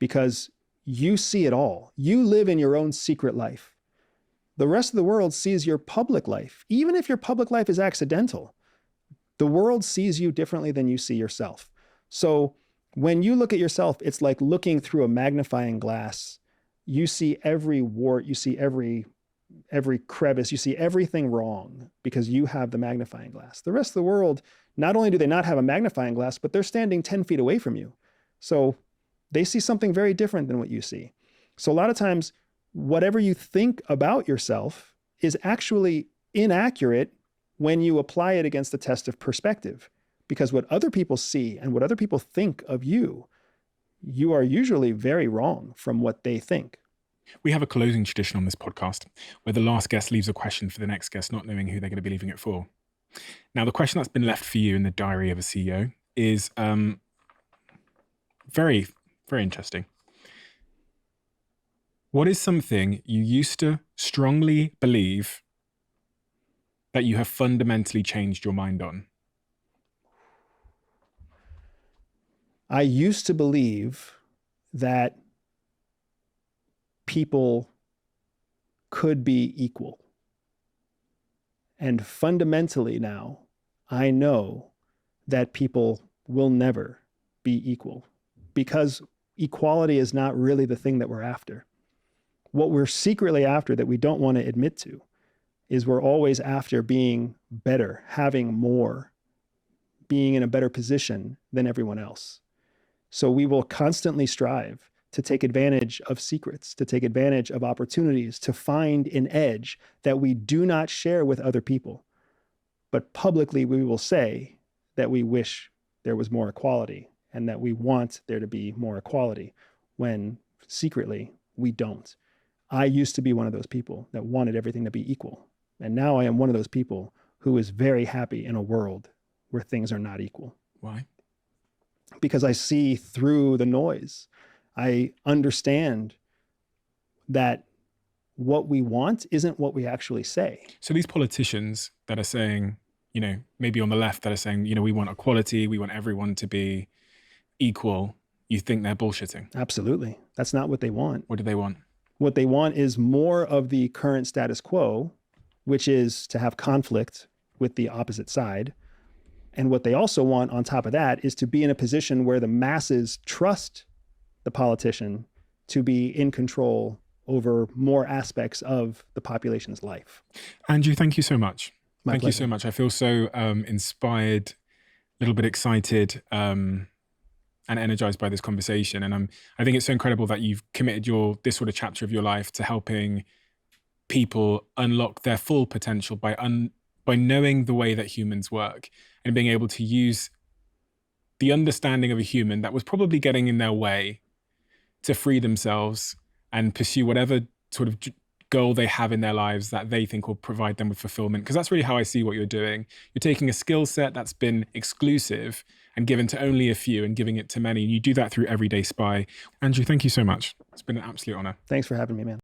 because you see it all. You live in your own secret life. The rest of the world sees your public life. Even if your public life is accidental, the world sees you differently than you see yourself. So when you look at yourself, it's like looking through a magnifying glass. You see every wart, you see every crevice, you see everything wrong because you have the magnifying glass. The rest of the world, not only do they not have a magnifying glass, but they're standing 10 feet away from you. So they see something very different than what you see. So a lot of times, whatever you think about yourself is actually inaccurate when you apply it against the test of perspective. Because what other people see and what other people think of you, you are usually very wrong from what they think. We have a closing tradition on this podcast where the last guest leaves a question for the next guest, not knowing who they're going to be leaving it for. Now, the question that's been left for you in the diary of a CEO is very, very interesting. What is something you used to strongly believe that you have fundamentally changed your mind on? I used to believe that people could be equal. And fundamentally now, I know that people will never be equal because equality is not really the thing that we're after. What we're secretly after that we don't want to admit to is we're always after being better, having more, being in a better position than everyone else. So we will constantly strive to take advantage of secrets, to take advantage of opportunities, to find an edge that we do not share with other people. But publicly, we will say that we wish there was more equality and that we want there to be more equality, when secretly we don't. I used to be one of those people that wanted everything to be equal. And now I am one of those people who is very happy in a world where things are not equal. Why? Because I see through the noise. I understand that what we want isn't what we actually say. So these politicians that are saying, maybe on the left that are saying, we want equality, we want everyone to be equal, you think they're bullshitting? Absolutely. That's not what they want. What do they want? What they want is more of the current status quo, which is to have conflict with the opposite side. And what they also want on top of that is to be in a position where the masses trust the politician to be in control over more aspects of the population's life. Andrew, thank you so much. My thank pleasure. You so much. I feel so inspired, a little bit excited, and energized by this conversation. And I think it's so incredible that you've committed this sort of chapter of your life to helping people unlock their full potential by knowing the way that humans work and being able to use the understanding of a human that was probably getting in their way to free themselves and pursue whatever sort of goal they have in their lives that they think will provide them with fulfillment. Because that's really how I see what you're doing. You're taking a skill set that's been exclusive and given to only a few and giving it to many. And you do that through Everyday Spy. Andrew, thank you so much. It's been an absolute honor. Thanks for having me, man.